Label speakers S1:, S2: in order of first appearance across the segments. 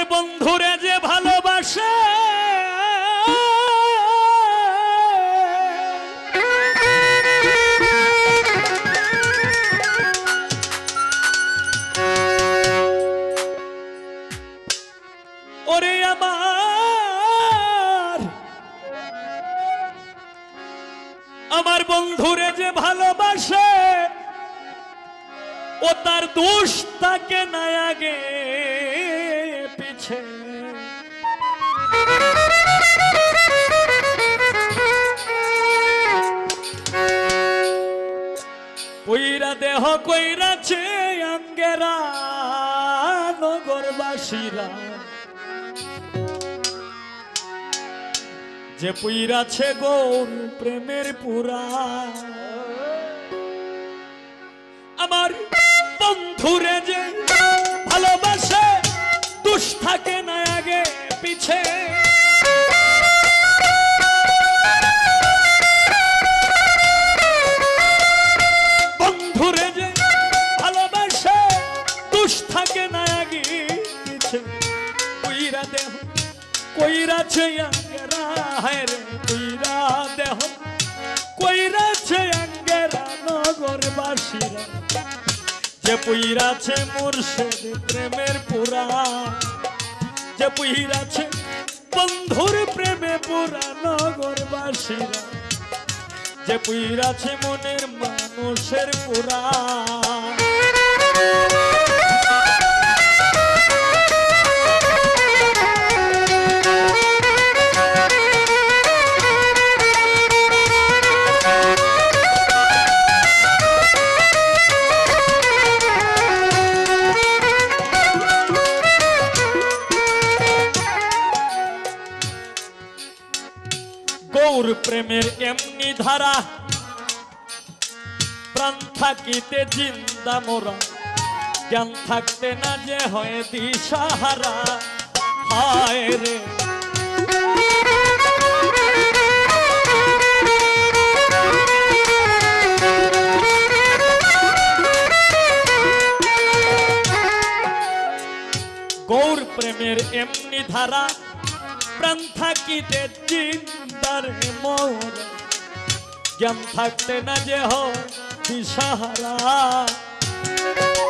S1: আমার বন্ধুরে যে ভালোবাসে ওরে আমার বন্ধুরে যে ভালোবাসে ও তার দোষ তাকে না আগে পিছে কইরা দেহ কইরাছে আঙ্গেরা নগরবাসীরা যে পুইরাছে গৌর প্রেমের পুরা আমার বন্ধুরে যে ভালোবাসে দুষ থাকে না আগে পিছে বন্ধুরে যে ভালোবাসে দুষ থাকে না আগে পিছে পুইরা দেহ কইরাছে আঙ্গেরা হায় রে পুইরা দেহ কইরাছে আঙ্গেরা নগরবাসীরা যে পুইরাছে মুর্শিদ প্রেমের পুরা যে পুইরাছে বন্ধুর প্রেমে পুরা নগরবাসীরা যে পুইরাছে মনের মানুষের পুরা গৌর প্রেমের এমনি ধারা প্রাণ থাকিতে জিন্দা মোরা জ্ঞান থাকতে না যে হয় দিশাহারা হায় রে গৌর প্রেমের এমনি ধারা প্রাণ থাকিতে জিন্দার মোর জ্ঞান থাকতে না যে হয় দিশাহারা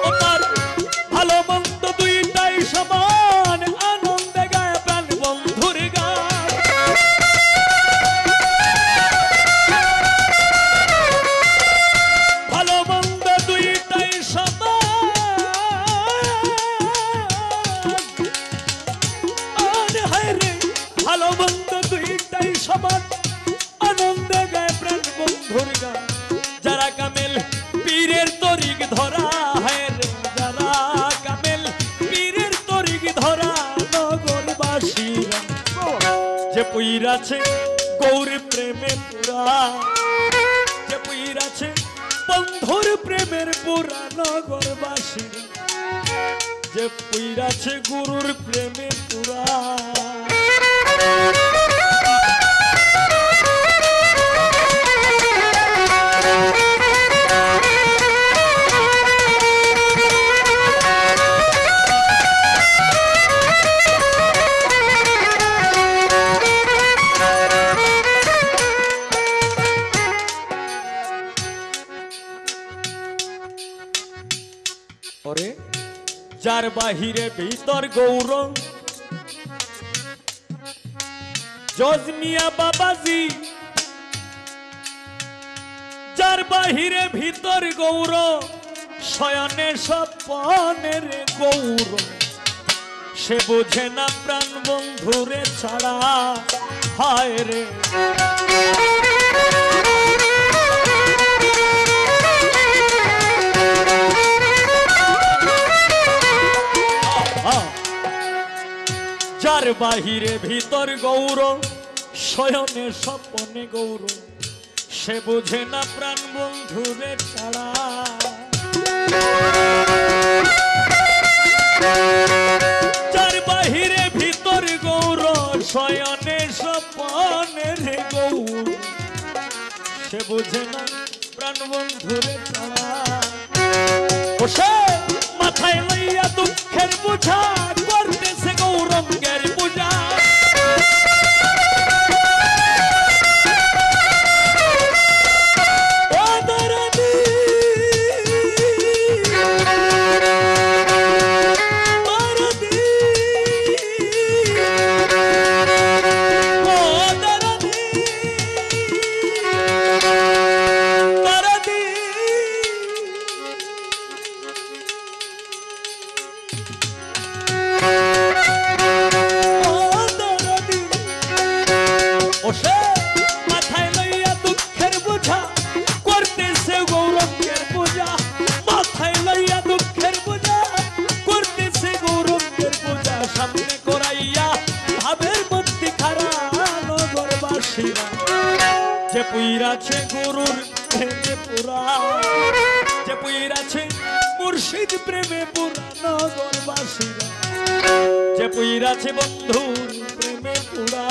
S1: ওর ভালো মন্দ দুইটাই সমান আনন্দে গায় প্রাণ বন্ধুর গান ভালো মন্দ দুইটাই সমান হায় রে ভালো মন্দ দুইটাই সমান আনন্দে গায় প্রাণ বন্ধুর গান যারা কামেল পীরের তরিক ধরা হায় রে যারা কামেল পীরের তরিক ধরা নগরবাসীরা যে পুইরাছে গৌর প্রেমে পুরা যে পুইরাছে বন্ধুর প্রেমের পুরা নগরবাসীরা যে পুইরাছে গুরুর প্রেমে পুরা যার বাহিরে ভিতর গৌর জজমিয়া বাবাজি যার বাহিরে ভিতর গৌর শয়নে স্বপনের গৌর সে বোঝে না প্রাণ বন্ধুরে ছাড়া হায় রে যার বাহিরে ভিতর গৌর শয়নে স্বপনে গৌর সে বুঝে না প্রাণ বন্ধুরে ছাড়া যার বাহিরে ভিতর গৌর শয়নে স্বপনে গৌর সে বুঝে না প্রাণ বন্ধুরে ছাড়া বসে মাথায় লইয়া দুঃখের বোঝা করতেছে গৌর সামনে করাইয়া ভাবের মধ্যে খারা নগরবাসীরা যে পুইরাছে গুরুর প্রেমে পুরা যে পুইরাছে মুর্শিদ প্রেমে পুরা নগরবাসীরা যে পুইরাছে বন্ধুর প্রেমে পুরা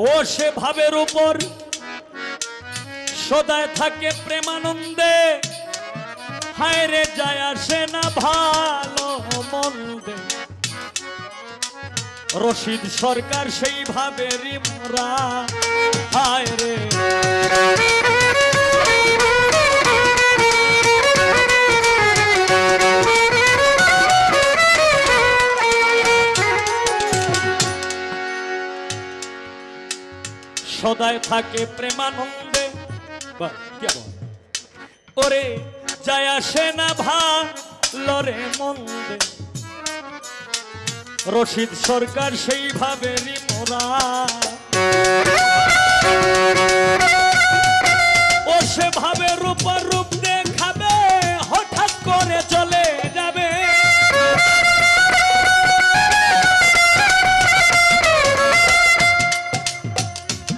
S1: ও সে ভাবের উপর সদায় থাকে প্রেমানন্দে হায় রে যায় আসে না ভালো মন্দে রশিদ সরকার সেই ভাবেরই মোরা হায় রে সদায় থাকে প্রেমানন্দে ওরে যায় আসে না ভালো রে মন্দে রশিদ সরকার সেই ভাবেরই মোরা ও সে ভাবের উপর রূপ দেখাবে হঠাৎ করে চলে যাবে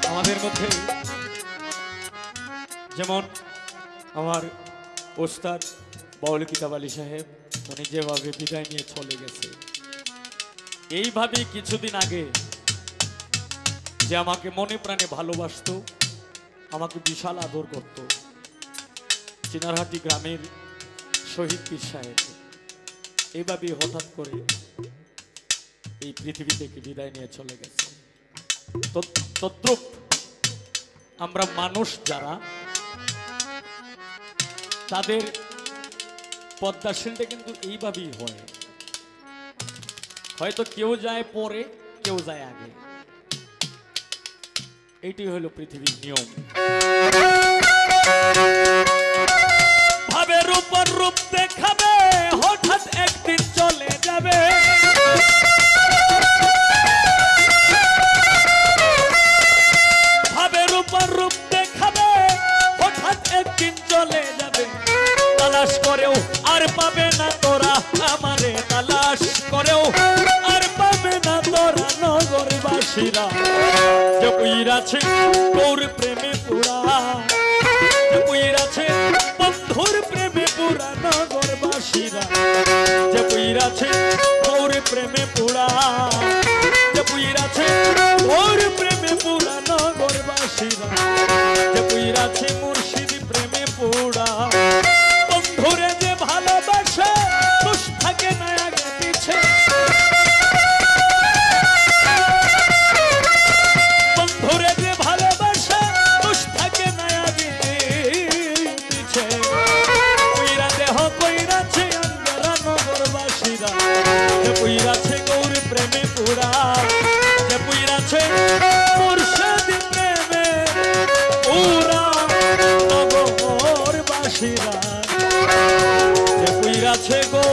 S1: আমাদের মধ্যে যেমন আমার ওস্তাদ বাউল কিতাব আলী সাহেব উনি যেভাবে বিদায় নিয়ে চলে গেছে এইভাবে কিছুদিন আগে যে আমাকে মনে প্রাণে ভালোবাসতো আমাকে বিশাল আদর করত চিনারহাটি গ্রামের শহীদ পীর সাহেব এইভাবে হঠাৎ করে এই পৃথিবী থেকে বিদায় নিয়ে চলে গেছে তদ্রূপ আমরা মানুষ যারা তাদের পদ্মাশীলটা কিন্তু এইভাবেই হয় হয়তো কেউ যায় পরে কেউ যায় আগে এইটাই হলো পৃথিবীর নিয়ম ভাবের উপর রূপ দেখাবে হঠাৎ একদিন চলে যাবে ভাবের উপর রূপ দেখাবে হঠাৎ একদিন চলে যাবে তালাশ করেও আর পাবে না তোরা আমারে তালাশ করেও আর পাবে না তোরা নগরবাসীরা যে পুইরাছে গৌর প্রেমে পুরা যে পুইরাছে বন্ধুর প্রেমে পুরা নগরবাসীরা যে পুইরাছে গৌর প্রেমে পুরা যে পুইরাছে গৌর প্রেমে পুরা নগরবাসীরা যে পুইরাছে মুর্শিদ প্রেমে পুরা বন্ধুরে যে ভালোবাসে খুশ থাকে না আগে পিছে বন্ধুরে যে ভালোবাসে খুশ থাকে না আগে পিছে পুইরা দেহ কইরাছে আঙ্গারা নগরবাসীরা যে পুইরাছে গৌর প্রেমে পুরা যে পুইরাছে মুর্শিদ প্রেমে পুরা নগরবাসীরা যে পুইরাছে গো